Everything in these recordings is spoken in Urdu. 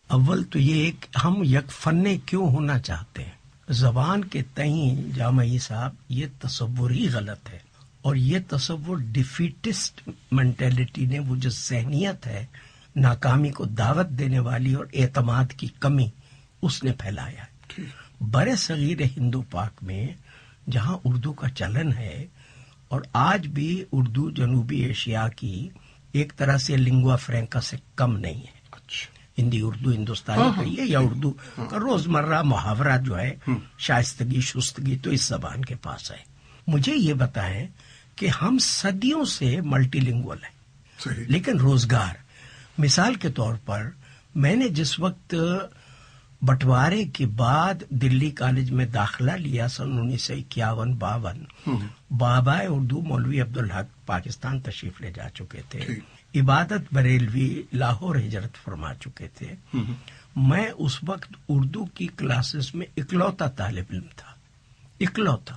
اول تو یہ کہ ہم یک فن کیوں ہونا چاہتے ہیں. زبان کے تئیں جامعی صاحب یہ تصور ہی غلط ہے، اور یہ تصور ڈیفیٹسٹ مینٹیلٹی نے، وہ جو ذہنیت ہے ناکامی کو دعوت دینے والی اور اعتماد کی کمی، اس نے پھیلایا ہے. برے صغیر ہندو پاک میں جہاں اردو کا چلن ہے، اور آج بھی اردو جنوبی ایشیا کی ایک طرح سے لنگوا فرینکا سے کم نہیں ہے. ہندی اردو ہندوستانی کہیے یا اردو کا روزمرہ محاورہ جو ہے شائستگی شستگی تو اس زبان کے پاس ہے. مجھے یہ بتائیں کہ ہم صدیوں سے ملٹی لنگول ہیں، لیکن روزگار، مثال کے طور پر میں نے جس وقت بٹوارے کے بعد دلی کالج میں داخلہ لیا سن 1951-52، بابائے اردو مولوی عبدالحق پاکستان تشریف لے جا چکے تھے، عبادت بریلوی لاہور ہجرت فرما چکے تھے. میں اس وقت اردو کی کلاسز میں اکلوتا طالب علم تھا، اکلوتا.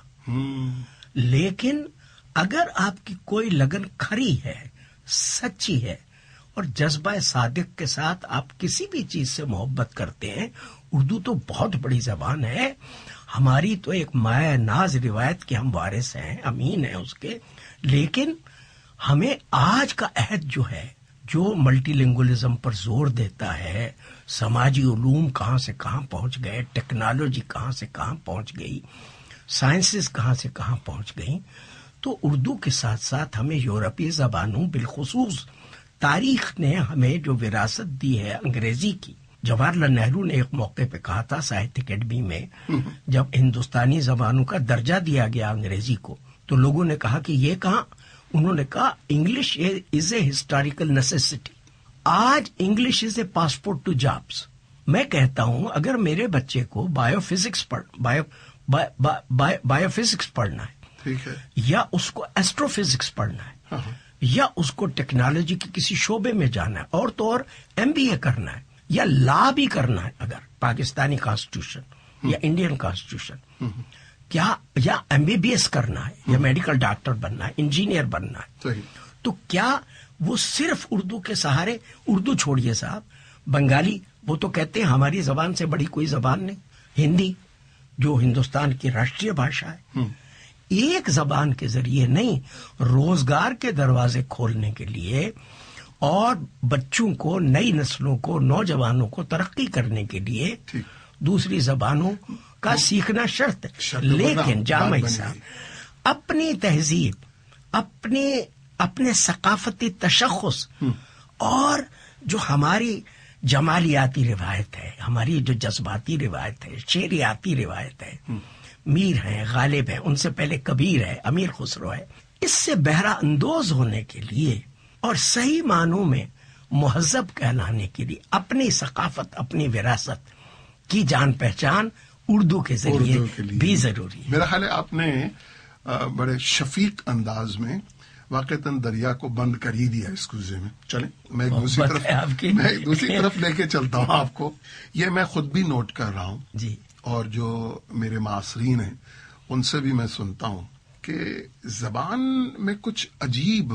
لیکن اگر آپ کی کوئی لگن کھری ہے، سچی ہے، اور جذبہ صادق کے ساتھ آپ کسی بھی چیز سے محبت کرتے ہیں، اردو تو بہت بڑی زبان ہے. ہماری تو ایک مایہ ناز روایت کے ہم وارث ہیں، امین ہیں اس کے. لیکن ہمیں آج کا عہد جو ہے، جو ملٹی لنگولزم پر زور دیتا ہے، سماجی علوم کہاں سے کہاں پہنچ گئے، ٹیکنالوجی کہاں سے کہاں پہنچ گئی، سائنسز کہاں سے کہاں پہنچ گئی، تو اردو کے ساتھ ساتھ ہمیں یورپی زبانوں، بالخصوص تاریخ نے ہمیں جو وراثت دی ہے انگریزی کی. جواہر لال نہرو نے ایک موقع پہ کہا تھا ساہتیہ اکیڈمی میں، جب ہندوستانی زبانوں کا درجہ دیا گیا انگریزی کو، تو لوگوں نے کہا کہ یہ کہاں؟ انہوں نے کہا English is a historical necessity. آج English is a passport to jobs. میں کہتا ہوں اگر میرے بچے کو بایو فزکس پڑھنا ہے، یا اس کو ایسٹرو فزکس پڑھنا ہے، یا اس کو ٹیکنالوجی کے کسی شعبے میں جانا ہے، اور تو اور MBA کرنا ہے، یا لا بھی کرنا ہے، اگر پاکستانی کانسٹیٹیوشن یا انڈین کانسٹیٹیوشن، کیا یا MBBS کرنا ہے، یا میڈیکل ڈاکٹر بننا ہے، انجینئر بننا ہے، تو کیا وہ صرف اردو کے سہارے؟ اردو چھوڑیے صاحب، بنگالی، وہ تو کہتے ہیں ہماری زبان سے بڑی کوئی زبان نہیں. ہندی جو ہندوستان کی راشٹریہ بھاشا ہے، ایک زبان کے ذریعے نہیں، روزگار کے دروازے کھولنے کے لیے اور بچوں کو، نئی نسلوں کو، نوجوانوں کو ترقی کرنے کے لیے دوسری زبانوں کا سیکھنا شرط ہے. لیکن جامعہ صاحب اپنی تہذیب، اپنے ثقافتی تشخص، اور جو ہماری جمالیاتی روایت ہے، ہماری جو جذباتی روایت ہے، شعریاتی روایت ہے، میر ہیں، غالب ہیں، ان سے پہلے کبیر ہے، امیر خسرو ہے، اس سے بہرہ اندوز ہونے کے لیے اور صحیح معنوں میں مہذب کہلانے کے لیے اپنی ثقافت، اپنی وراثت کی جان پہچان اردو کے ذریعے بھی ضروری ہے. میرا خیال ہے آپ نے بڑے شفیق انداز میں واقعتاً دریا کو بند کر ہی دیا اس قصے میں. چلیں میں ایک دوسری طرف لے کے چلتا ہوں آپ کو. یہ میں خود بھی نوٹ کر رہا ہوں جی، اور جو میرے معاصرین ہیں ان سے بھی میں سنتا ہوں کہ زبان میں کچھ عجیب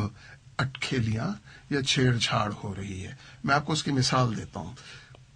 اٹکھیلیاں یا چھیڑ چھاڑ ہو رہی ہے. میں آپ کو اس کی مثال دیتا ہوں.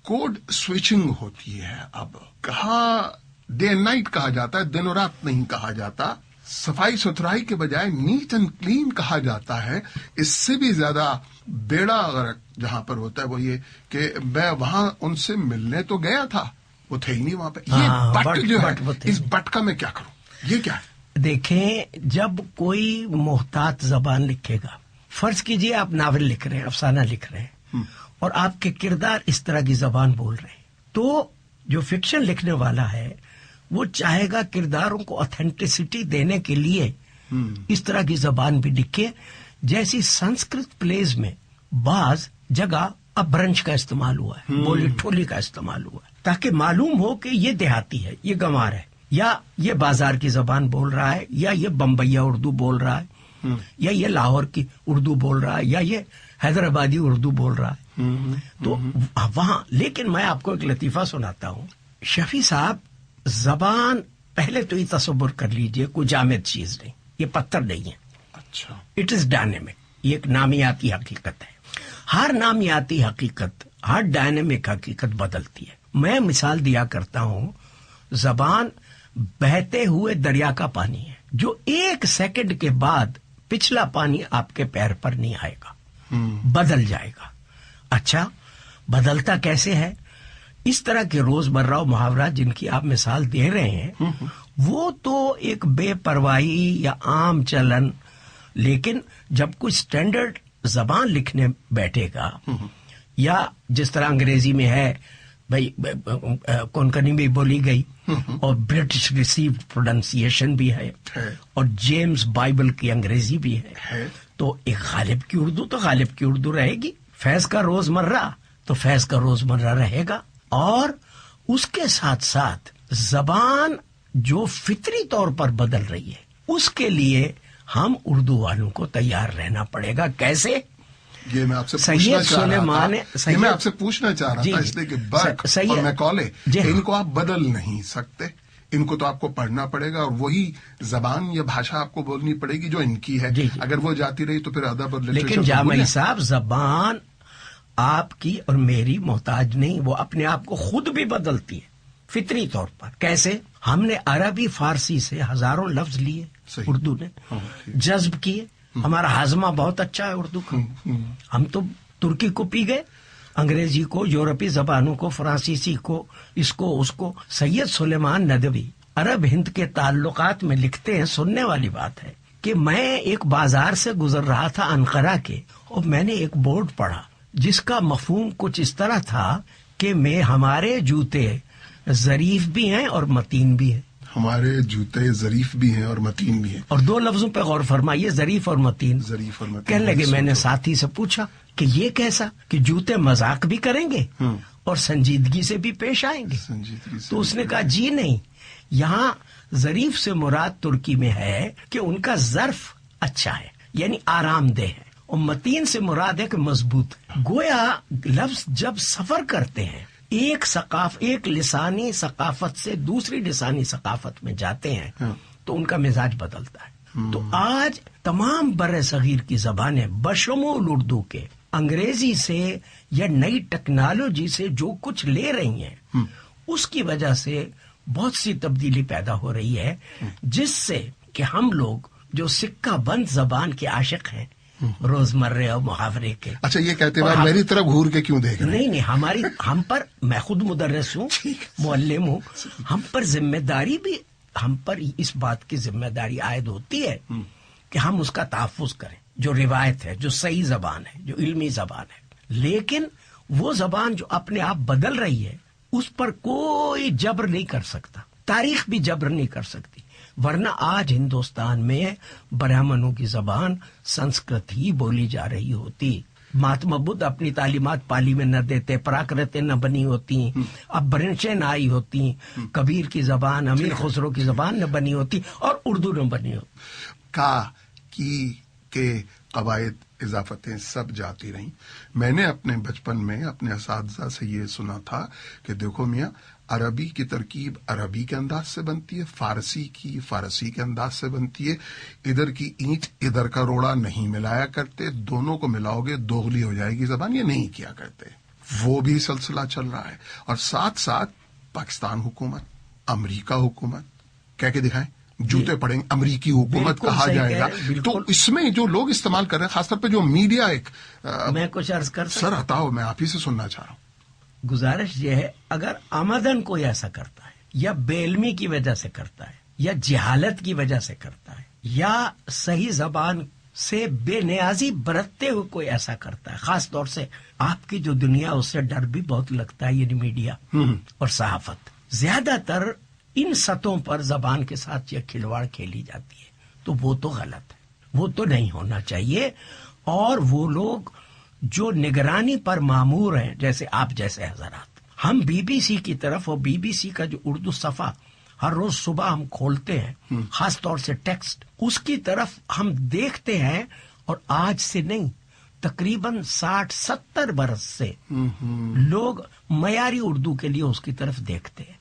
کوڈ سوئچنگ ہوتی ہے. اب کہا ڈے اینڈ نائٹ کہا جاتا ہے، دن و رات نہیں کہا جاتا. صفائی ستھرائی کے بجائے نیٹ اینڈ کلین کہا جاتا ہے. اس سے بھی زیادہ بیڑا غرق جہاں پر ہوتا ہے وہ یہ کہ میں وہاں ان سے ملنے تو گیا تھا، وہ تھے ہی نہیں وہاں پہ. یہ بٹ جو ہے، اس بٹ کا میں کیا کروں؟ یہ کیا ہے؟ دیکھیں، جب کوئی محتاط زبان لکھے گا، فرض کیجئے آپ ناول لکھ رہے ہیں، افسانہ لکھ رہے ہیں، اور آپ کے کردار اس طرح کی زبان بول رہے ہیں، تو جو فکشن لکھنے والا ہے وہ چاہے گا کرداروں کو اوتھینٹسٹی دینے کے لیے اس طرح کی زبان بھی لکھے. جیسی سنسکرت پلیز میں بعض جگہ ابرنش کا استعمال ہوا ہے، بولی ٹھولی کا استعمال ہوا ہے، تاکہ معلوم ہو کہ یہ دیہاتی ہے، یہ گنوار ہے، یا یہ بازار کی زبان بول رہا ہے، یا یہ بمبئیا اردو بول رہا ہے، یا یہ لاہور کی اردو بول رہا ہے، یا یہ حیدرآبادی اردو بول رہا ہے. تو وہاں، لیکن میں آپ کو ایک لطیفہ سناتا ہوں. شفیع صاحب، زبان پہلے تو یہ تصور کر لیجئے کوئی جامد چیز نہیں، یہ پتھر نہیں ہے. اچھا، اٹ از ڈائنامک. یہ ایک نامیاتی حقیقت ہے. ہر نامیاتی حقیقت ہر ڈائنامک حقیقت بدلتی ہے. میں مثال دیا کرتا ہوں، زبان بہتے ہوئے دریا کا پانی ہے جو 1 سیکنڈ کے بعد پچھلا پانی آپ کے پیر پر نہیں آئے گا، بدل جائے گا. اچھا، بدلتا کیسے ہے؟ اس طرح کے روزمرہ محاورات جن کی آپ مثال دے رہے ہیں وہ تو ایک بے پرواہی یا عام چلن، لیکن جب کوئی سٹینڈرڈ زبان لکھنے بیٹھے گا، یا جس طرح انگریزی میں ہے بھائی کونکنی بھی بولی گئی اور برٹش ریسیوڈ پروننسیشن بھی ہے، اور جیمز بائبل کی انگریزی بھی ہے، تو ایک غالب کی اردو تو غالب کی اردو رہے گی. فیض کا روزمرہ تو فیض کا روزمرہ رہے گا. اور اس کے ساتھ ساتھ زبان جو فطری طور پر بدل رہی ہے، اس کے لیے ہم اردو والوں کو تیار رہنا پڑے گا. کیسے؟ یہ میں آپ سے پوچھنا چاہ رہا تھا، اس لیے کہ برک اور میکالے ان کو آپ بدل نہیں سکتے، ان کو تو آپ کو پڑھنا پڑے گا، اور وہی زبان یا بھاشا آپ کو بولنی پڑے گی جو ان کی ہے. اگر وہ جاتی رہی تو پھر ادب اور لٹریچر. لیکن جامعی صاحب، زبان آپ کی اور میری محتاج نہیں، وہ اپنے آپ کو خود بھی بدلتی ہے فطری طور پر. کیسے؟ ہم نے عربی فارسی سے ہزاروں لفظ لیے، اردو نے جذب کیے. ہمارا ہاضمہ بہت اچھا ہے اردو کا. ہم تو ترکی کو پی گئے، انگریزی کو، یورپی زبانوں کو، فرانسیسی کو، اس کو اس کو. سید سلیمان ندوی عرب ہند کے تعلقات میں لکھتے ہیں، سننے والی بات ہے کہ میں ایک بازار سے گزر رہا تھا انقرہ کے، اور میں نے ایک بورڈ پڑھا جس کا مفہوم کچھ اس طرح تھا کہ ہمارے جوتے ظریف بھی ہیں اور متین بھی ہیں. ہمارے جوتے ظریف بھی ہیں اور متین بھی ہیں. اور 2 لفظوں پہ غور فرمائیے، ظریف اور متین. ظریف اور متین. کہنے لگے، میں نے ساتھی سے پوچھا کہ یہ کیسا، کہ جوتے مذاق بھی کریں گے اور سنجیدگی سے بھی پیش آئیں گے. تو اس نے کہا جی نہیں، یہاں ظریف سے مراد ترکی میں ہے کہ ان کا ظرف اچھا ہے، یعنی آرام دہ ہے، اور متین سے مراد ہے کہ مضبوط. گویا لفظ جب سفر کرتے ہیں، ایک لسانی ثقافت سے دوسری لسانی ثقافت میں جاتے ہیں، تو ان کا مزاج بدلتا ہے. تو آج تمام بر صغیر کی زبانیں بشمول اردو کے انگریزی سے یا نئی ٹیکنالوجی سے جو کچھ لے رہی ہیں، اس کی وجہ سے بہت سی تبدیلی پیدا ہو رہی ہے، جس سے کہ ہم لوگ جو سکہ بند زبان کے عاشق ہیں، روزمرہ اور محاورے کے. اچھا، یہ کہتے ہیں میری طرف گھور کے کیوں دیکھ رہے ہیں؟ نہیں، ہم پر، میں خود مدرس ہوں، معلم ہوں، ہم پر ذمہ داری بھی، ہم پر اس بات کی ذمہ داری عائد ہوتی ہے کہ ہم اس کا تحفظ کریں، جو روایت ہے، جو صحیح زبان ہے، جو علمی زبان ہے. لیکن وہ زبان جو اپنے آپ بدل رہی ہے، اس پر کوئی جبر نہیں کر سکتا، تاریخ بھی جبر نہیں کر سکتی. ورنہ آج ہندوستان میں برہمنوں کی زبان سنسکرت ہی بولی جا رہی ہوتی. مہاتما بدھ اپنی تعلیمات پالی میں نہ دیتے، پراکرتیں نہ بنی ہوتی، اب برنچیں نہ آئی ہوتی، کبیر کی زبان، امیر خسرو کی زبان نہ بنی ہوتی، اور اردو نہ بنی ہوتی. کے قواعد اضافتیں سب جاتی رہیں. میں نے اپنے بچپن میں اپنے اساتذہ سے یہ سنا تھا کہ دیکھو میاں، عربی کی ترکیب عربی کے انداز سے بنتی ہے، فارسی کی فارسی کے انداز سے بنتی ہے. ادھر کی اینٹ ادھر کا روڑا نہیں ملایا کرتے، دونوں کو ملاؤ گے دوغلی ہو جائے گی زبان. یہ نہیں کیا کرتے. وہ بھی سلسلہ چل رہا ہے. اور ساتھ ساتھ پاکستان حکومت، امریکہ حکومت، کہہ کے دکھائیں، جوتے پڑیں گے، امریکی حکومت کہا جائے گا. تو اس میں جو لوگ استعمال کر رہے ہیں، خاص طور پہ جو میڈیا، میں کچھ عرض کر سر ہٹاؤ، میں آپ ہی سے سننا چاہ رہا ہوں. گزارش یہ ہے، اگر آمدن کوئی ایسا کرتا ہے، یا بے علمی کی وجہ سے کرتا ہے، یا جہالت کی وجہ سے کرتا ہے، یا صحیح زبان سے بے نیازی برتتے ہوئے کوئی ایسا کرتا ہے، خاص طور سے آپ کی جو دنیا، اس سے ڈر بھی بہت لگتا ہے، یعنی میڈیا اور صحافت. زیادہ تر ان سطحوں پر زبان کے ساتھ یہ کھلواڑ کھیلی جاتی ہے، تو وہ تو غلط ہے، وہ تو نہیں ہونا چاہیے. اور وہ لوگ جو نگرانی پر مامور ہیں، جیسے آپ جیسے حضرات، ہم بی بی سی کی طرف، اور بی بی سی کا جو اردو صفحہ ہر روز صبح ہم کھولتے ہیں، خاص طور سے ٹیکسٹ، اس کی طرف ہم دیکھتے ہیں. اور آج سے نہیں، تقریباً 60-70 برس سے لوگ معیاری اردو کے لیے اس کی طرف دیکھتے ہیں.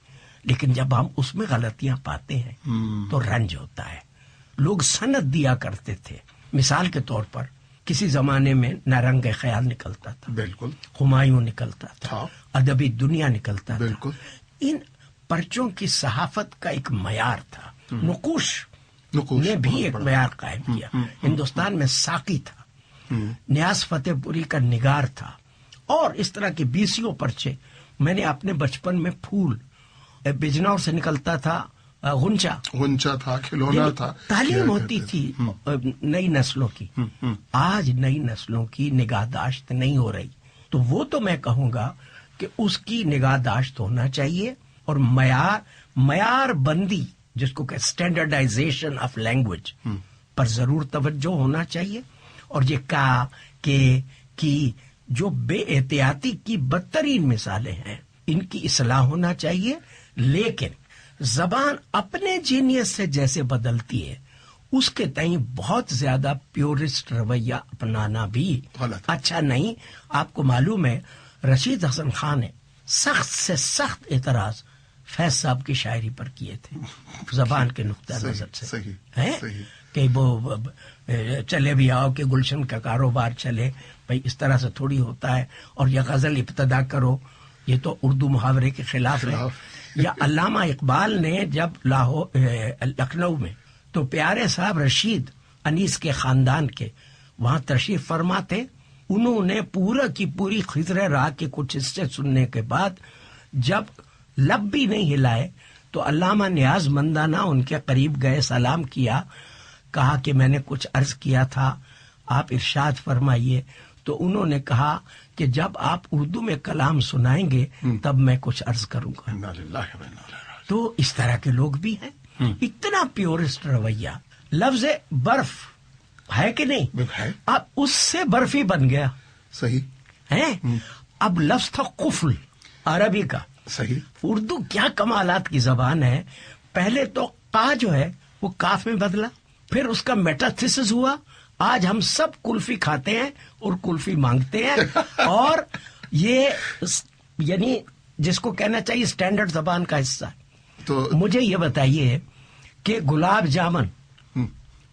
لیکن جب ہم اس میں غلطیاں پاتے ہیں تو رنج ہوتا ہے. لوگ سند دیا کرتے تھے. مثال کے طور پر کسی زمانے میں نارنگ خیال نکلتا تھا, بالکل, ہمایوں نکلتا تھا, ادبی دنیا نکلتا تھا. بالکل. ان پرچوں کی صحافت کا ایک معیار تھا. نقوش نے بھی ایک معیار قائم کیا. ہندوستان میں ساقی تھا, نیاز فتح پوری کا نگار تھا, اور اس طرح کے بیسیوں پرچے. میں نے اپنے بچپن میں پھول بجنور سے نکلتا تھا, غنچہ تھا, کھلونا تھا. تعلیم ہوتی تھی نئی نسلوں کی. آج نئی نسلوں کی نگہداشت نہیں ہو رہی. تو وہ تو میں کہوں گا کہ اس کی نگہداشت ہونا چاہیے, اور معیار بندی جس کو کہ اسٹینڈرڈائزیشن آف لینگویج پر ضرور توجہ ہونا چاہیے. اور یہ کی جو بے احتیاطی کی بدترین مثالیں ہیں, ان کی اصلاح ہونا چاہیے. لیکن زبان اپنے جینیس سے جیسے بدلتی ہے, اس کے تئیں بہت زیادہ پیورسٹ رویہ اپنانا بھی اچھا نہیں. آپ کو معلوم ہے رشید حسن خان نے سخت سے سخت اعتراض فیض صاحب کی شاعری پر کیے تھے زبان کے نقطہ نظر سے, کہ وہ چلے بھی آؤ کہ گلشن کا کاروبار چلے. بھائی اس طرح سے تھوڑی ہوتا ہے, اور یہ غزل ابتدا کرو, یہ تو اردو محاورے کے خلاف ہے. یا علامہ اقبال نے جب لکھنؤ میں, تو پیارے صاحب رشید انیس کے خاندان کے وہاں تشریف فرما تھے. انہوں نے پورا کی پوری خضر راہ کے کچھ حصے سننے کے بعد جب لب بھی نہیں ہلائے, تو علامہ نیاز مندانہ ان کے قریب گئے, سلام کیا, کہا کہ میں نے کچھ عرض کیا تھا, آپ ارشاد فرمائیے. تو انہوں نے کہا کہ جب آپ اردو میں کلام سنائیں گے تب میں کچھ عرض کروں گا. تو اس طرح کے لوگ بھی ہیں. اتنا پیورسٹ رویہ. لفظ برف ہے کہ نہیں, اب اس سے برفی بن گیا. صحیح ہے. اب لفظ تھا قفل عربی کا. صحیح. اردو کیا کمالات کی زبان ہے. پہلے تو قا جو ہے وہ کاف میں بدلا, پھر اس کا میٹاتھیسس ہوا. آج ہم سب کلفی کھاتے ہیں اور کلفی مانگتے ہیں, اور یہ یعنی جس کو کہنا چاہیے اسٹینڈرڈ زبان کا حصہ. تو مجھے یہ بتائیے کہ گلاب جامن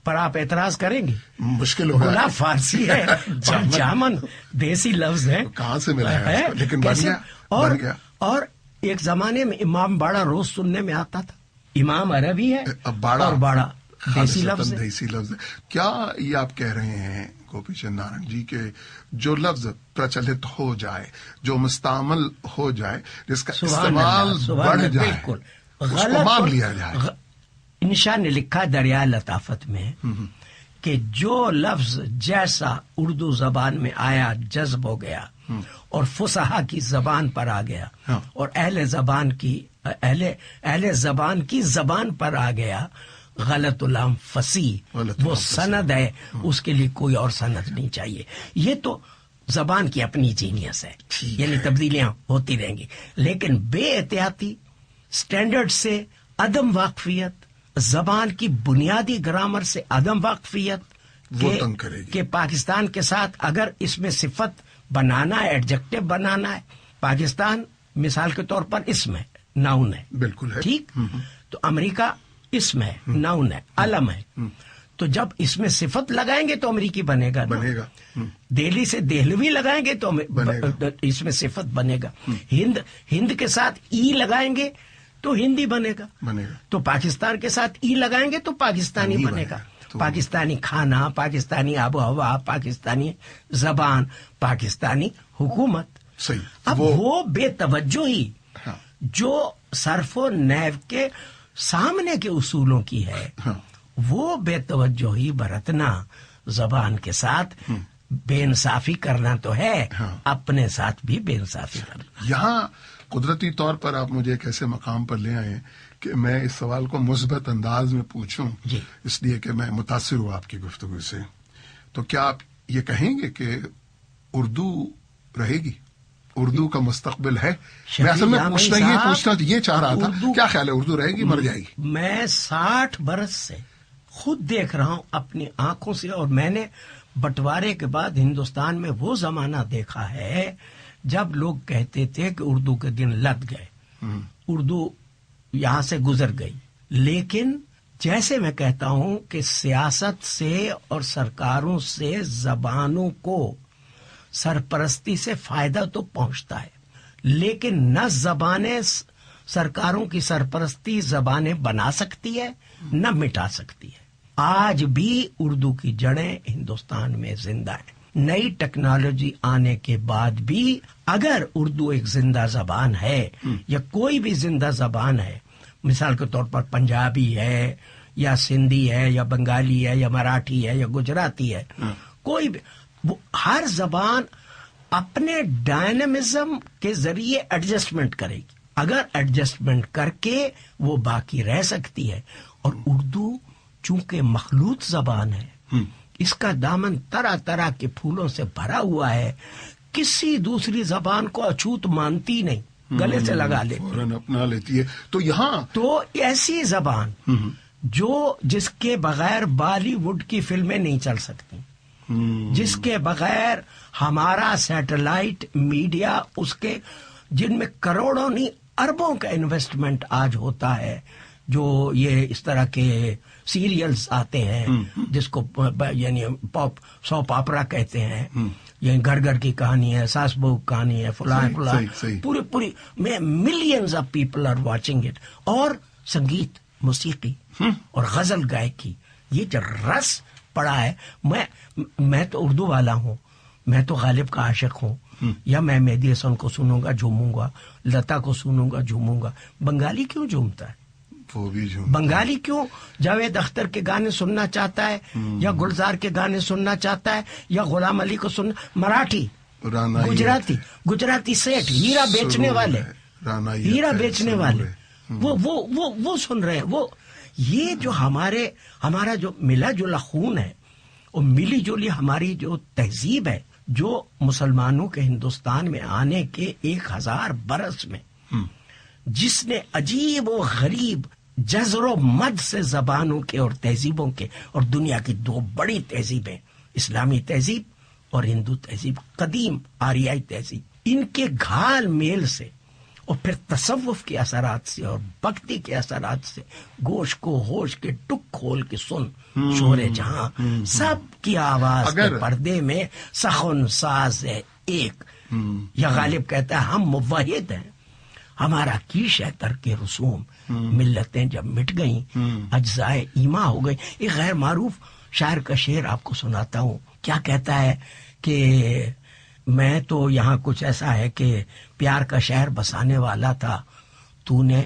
پر آپ اعتراض کریں گے؟ مشکل ہوگا. گلاب فارسی ہے, جامن دیسی لفظ ہے, کہاں سے ملا ہے, لیکن بن گیا. اور ایک زمانے میں امام باڑا روز سننے میں آتا تھا. امام عربی ہے اور باڑا دیسی لفظ ہے. کیا یہ آپ کہہ رہے ہیں گوپی چند نارنگ جی کہ جو لفظ پرچلت ہو جائے, جو مستعمل ہو جائے, جس کا استعمال بڑھ جائے, اس کو مان لیا جائے؟ انشا نے لکھا دریائے لطافت میں کہ جو لفظ جیسا اردو زبان میں آیا جذب ہو گیا اور فصحا کی زبان پر آ گیا اور اہل زبان کی زبان پر آ گیا, غلط علام فصیح وہ سند ہے, اس کے لیے کوئی اور سند نہیں چاہیے. یہ تو زبان کی اپنی جینیس ہے, یعنی تبدیلیاں ہوتی رہیں گی. لیکن بے احتیاطی, اسٹینڈرڈ سے عدم واقفیت, زبان کی بنیادی گرامر سے عدم واقفیت کہ پاکستان کے ساتھ اگر اس میں صفت بنانا ہے, ایڈجیکٹو بنانا ہے, پاکستان مثال کے طور پر اسم ہے, ناؤن ہے, بالکل ہے, ٹھیک. تو امریکہ اسم ہے, ناؤن ہے, علم ہے. تو جب اس میں صفت لگائیں گے تو امریکی بنے گا. دہلی سے دہلوی لگائیں گے تو اس میں صفت بنے گا. ہند کے ساتھ ای لگائیں گے تو ہندی بنے گا. تو پاکستان کے ساتھ ای لگائیں گے تو پاکستانی بنے گا. پاکستانی کھانا, پاکستانی آب و ہوا, پاکستانی زبان, پاکستانی حکومت. اب وہ بے توجہی جو صرف و نیو کے سامنے کے اصولوں کی ہے, وہ بے توجہی برتنا, زبان کے ساتھ بے انصافی کرنا تو ہے, اپنے ساتھ بھی بے انصافی کرنا. یہاں قدرتی طور پر آپ مجھے ایک ایسے مقام پر لے آئے کہ میں اس سوال کو مثبت انداز میں پوچھوں, اس لیے کہ میں متاثر ہوں آپ کی گفتگو سے. تو کیا آپ یہ کہیں گے کہ اردو رہے گی, اردو کا مستقبل ہے؟ میں اصل میں پوچھنا یہ چاہ رہا تھا, کیا خیال ہے, اردو رہے گی, مر جائے گی؟ میں 60 برس سے خود دیکھ رہا ہوں اپنی آنکھوں سے, اور میں نے بٹوارے کے بعد ہندوستان میں وہ زمانہ دیکھا ہے جب لوگ کہتے تھے کہ اردو کے دن لد گئے, اردو یہاں سے گزر گئی. لیکن جیسے میں کہتا ہوں کہ سیاست سے اور سرکاروں سے زبانوں کو سرپرستی سے فائدہ تو پہنچتا ہے، لیکن نہ زبانیں سرکاروں کی سرپرستی زبانیں بنا سکتی ہے نہ مٹا سکتی ہے۔ آج بھی اردو کی جڑیں ہندوستان میں زندہ ہیں۔ نئی ٹیکنالوجی آنے کے بعد بھی اگر اردو ایک زندہ زبان ہے یا کوئی بھی زندہ زبان ہے، مثال کے طور پر پنجابی ہے یا سندھی ہے یا بنگالی ہے یا مراٹھی ہے یا گجراتی ہے، کوئی بھی، ہر زبان اپنے ڈائنامزم کے ذریعے ایڈجسٹمنٹ کرے گی۔ اگر ایڈجسٹمنٹ کر کے وہ باقی رہ سکتی ہے، اور اردو چونکہ مخلوط زبان ہے، اس کا دامن طرح طرح کے پھولوں سے بھرا ہوا ہے، کسی دوسری زبان کو اچھوت مانتی نہیں، گلے سے لگا لیتی، فوراً اپنا لیتی ہے۔ تو یہاں تو ایسی زبان جس کے بغیر بالی ووڈ کی فلمیں نہیں چل سکتی، جس کے بغیر ہمارا سیٹلائٹ میڈیا، اس کے جن میں کروڑوں نہیں اربوں کا انویسٹمنٹ آج ہوتا ہے، جو یہ اس طرح کے سیریلز آتے ہیں جس کو یعنی سوپ آپرا کہتے ہیں، یہ گھر گھر کی کہانی ہے، ساس بہو کی کہانی ہے، فلاں پوری میں millions of people are watching it. اور سنگیت، موسیقی اور غزل گائکی، یہ جو رس پڑا ہے، میں تو اردو والا ہوں، میں تو غالب کا عاشق ہوں، یا میں مہدی حسن کو سنوں گا جھوموں گا، لتا کو سنوں گا جھوموں گا، بنگالی کیوں جھومتا ہے؟ وہ بھی بنگالی کیوں جاوید اختر کے گانے سننا چاہتا ہے، یا گلزار کے گانے سننا چاہتا ہے، یا غلام علی کو سننا، مراٹھی، گجراتی سیٹھ، ہیرا بیچنے والے، وہ سن رہے ہیں۔ وہ یہ جو ہمارا جو ملا جلا خون ہے، وہ ملی جلی ہماری جو تہذیب ہے، جو مسلمانوں کے ہندوستان میں آنے کے 1000 برس میں جس نے عجیب و غریب جزر و مد سے زبانوں کے اور تہذیبوں کے، اور دنیا کی 2 بڑی تہذیبیں، اسلامی تہذیب اور ہندو تہذیب، قدیم آریائی تہذیب، ان کے گھال میل سے اور پھر تصوف کے اثرات سے اور بھکتی کے اثرات سے، گوش کو ہوش کے ٹک کھول کے سن، شور جہاں سب کی آواز کے پردے میں سخن ساز ہے ایک۔ یا غالب کہتا ہے ہم موحد ہیں، ہمارا کیش ہے ترک رسوم، ملتیں جب مٹ گئیں اجزائے ایما ہو گئی۔ ایک غیر معروف شاعر کا شعر آپ کو سناتا ہوں، کیا کہتا ہے کہ میں تو یہاں کچھ ایسا ہے کہ پیار کا شہر بسانے والا تھا، تو نے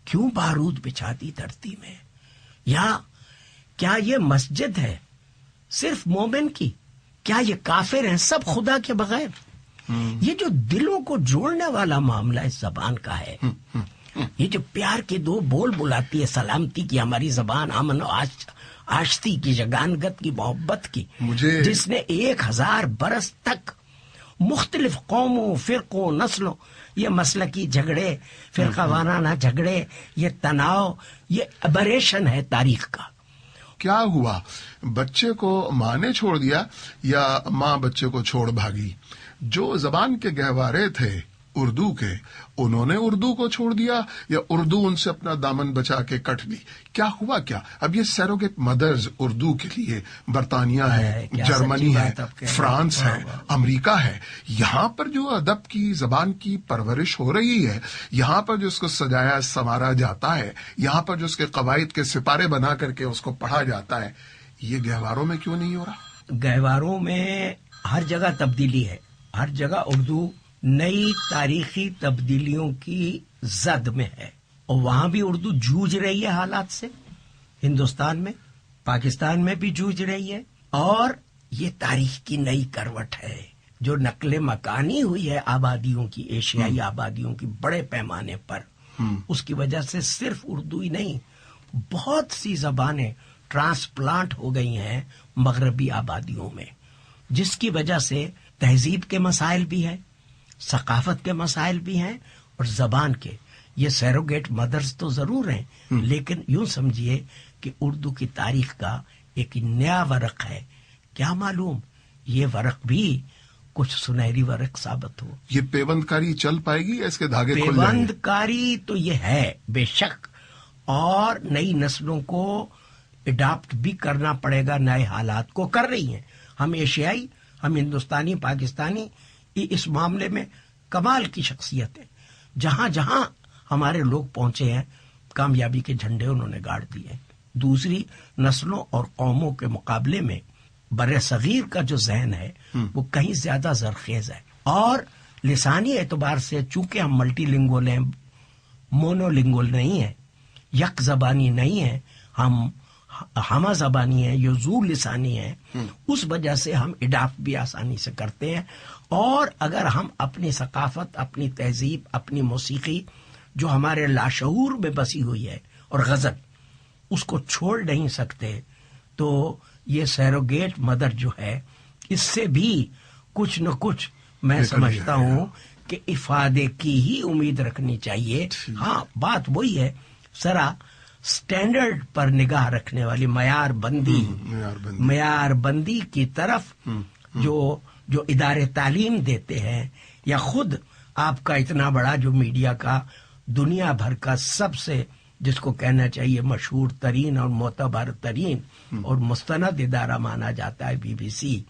کیوں بارود بچھا دی دھرتی میں؟ یا کیا یہ مسجد ہے صرف مومن کی؟ کیا یہ کافر ہیں سب خدا کے بغیر؟ یہ جو دلوں کو جوڑنے والا معاملہ اس زبان کا ہے، یہ جو پیار کے 2 بول بلاتی ہے، سلامتی کی ہماری زبان، امن و آشتی کی، جگانگت کی، محبت کی، جس نے 1000 برس تک مختلف قوموں، فرقوں، نسلوں، یہ مسلکی جھگڑے، فرقہ وارانہ جھگڑے، یہ تناؤ، یہ ابریشن ہے تاریخ کا۔ کیا ہوا؟ بچے کو ماں نے چھوڑ دیا یا ماں بچے کو چھوڑ بھاگی؟ جو زبان کے گہوارے تھے اردو کے، انہوں نے اردو کو چھوڑ دیا یا اردو ان سے اپنا دامن بچا کے کٹ لی؟ کیا ہوا کیا؟ اب یہ سیروگیٹ مدرز اردو کے لیے برطانیہ ہے، جرمنی ہے، فرانس ہے، امریکہ ہے، یہاں پر جو ادب کی زبان کی پرورش ہو رہی ہے، یہاں پر جو اس کو سجایا سنوارا جاتا ہے، یہاں پر جو اس کے قواعد کے سپارے بنا کر کے اس کو پڑھا جاتا ہے، یہ گہواروں میں کیوں نہیں ہو رہا؟ گہواروں میں ہر جگہ تبدیلی ہے، ہر جگہ اردو نئی تاریخی تبدیلیوں کی زد میں ہے، اور وہاں بھی اردو جوجھ رہی ہے حالات سے، ہندوستان میں، پاکستان میں بھی جوجھ رہی ہے، اور یہ تاریخ کی نئی کروٹ ہے جو نقل مکانی ہوئی ہے آبادیوں کی، ایشیائی آبادیوں کی بڑے پیمانے پر۔ اس کی وجہ سے صرف اردو ہی نہیں، بہت سی زبانیں ٹرانسپلانٹ ہو گئی ہیں مغربی آبادیوں میں، جس کی وجہ سے تہذیب کے مسائل بھی ہیں، ثقافت کے مسائل بھی ہیں، اور زبان کے۔ یہ سیروگیٹ مدرز تو ضرور ہیں، لیکن یوں سمجھیے کہ اردو کی تاریخ کا ایک نیا ورق ہے، کیا معلوم یہ ورق بھی کچھ سنہری ورق ثابت ہو۔ یہ پیوند کاری چل پائے گی یا اس کے دھاگے کھل جائیں گے؟ پیوند کاری تو یہ ہے بے شک، اور نئی نسلوں کو اڈاپٹ بھی کرنا پڑے گا، نئے حالات کو کر رہی ہیں. ہم ایشیائی، ہم ہندوستانی، پاکستانی اس معاملے میں کمال کی شخصیت ہیں. جہاں جہاں ہمارے لوگ پہنچے ہیں کامیابی کے جھنڈے انہوں نے گاڑ دیے ہیں. دوسری نسلوں اور قوموں کے مقابلے میں بر صغیر کا جو ذہن ہے وہ کہیں زیادہ زرخیز ہے. اور لسانی اعتبار سے چونکہ ہم ملٹی لنگول ہیں، مونو لنگول نہیں ہیں، یک زبانی نہیں ہیں، ہم ہمہ زبانی ہیں، یزو لسانی ہیں، اس وجہ سے ہم اڈاپٹ بھی آسانی سے کرتے ہیں. اور اگر ہم اپنی ثقافت، اپنی تہذیب، اپنی موسیقی جو ہمارے لاشعور میں بسی ہوئی ہے اور غزل، اس کو چھوڑ نہیں سکتے تو یہ سیروگیٹ مدر جو ہے اس سے بھی کچھ نہ کچھ میں سمجھتا ہوں کہ افادے کی ہی امید رکھنی چاہیے. ہاں بات وہی ہے، ذرا سٹینڈرڈ پر نگاہ رکھنے والی معیار بندی کی طرف جو ادارے تعلیم دیتے ہیں، یا خود آپ کا اتنا بڑا جو میڈیا کا دنیا بھر کا سب سے جس کو کہنا چاہیے مشہور ترین اور معتبر ترین اور مستند ادارہ مانا جاتا ہے BBC،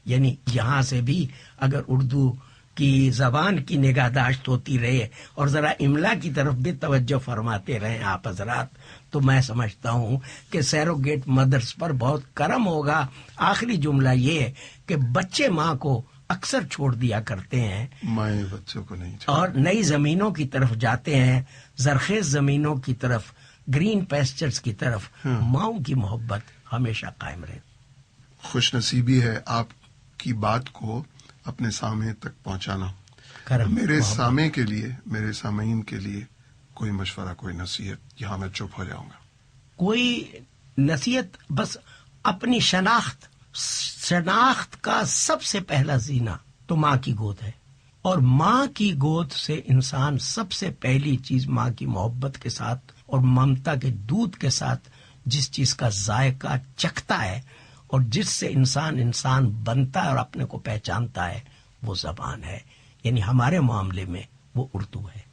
یعنی یہاں سے بھی اگر اردو کی زبان کی نگہداشت ہوتی رہے اور ذرا املا کی طرف بھی توجہ فرماتے رہیں آپ حضرات، تو میں سمجھتا ہوں کہ سیروگیٹ مدرس پر بہت کرم ہوگا. آخری جملہ یہ ہے کہ بچے ماں کو اکثر چھوڑ دیا کرتے ہیں، مائیں بچوں کو نہیں اور نئی زمینوں کی طرف جاتے ہیں، زرخیز زمینوں کی طرف، گرین پیسچرز کی طرف. ماؤں کی محبت ہمیشہ قائم رہے. خوش نصیبی ہے آپ کی بات کو اپنے سامعین تک پہنچانا. میرے سامع کے لیے، میرے سامعین کے لیے کوئی مشورہ، کوئی نصیحت؟ یہاں میں چپ ہو جاؤں گا. کوئی نصیحت؟ بس اپنی شناخت کا سب سے پہلا زینہ تو ماں کی گود ہے، اور ماں کی گود سے انسان سب سے پہلی چیز ماں کی محبت کے ساتھ اور ممتا کے دودھ کے ساتھ جس چیز کا ذائقہ چکھتا ہے اور جس سے انسان بنتا ہے اور اپنے کو پہچانتا ہے، وہ زبان ہے. یعنی ہمارے معاملے میں وہ اردو ہے.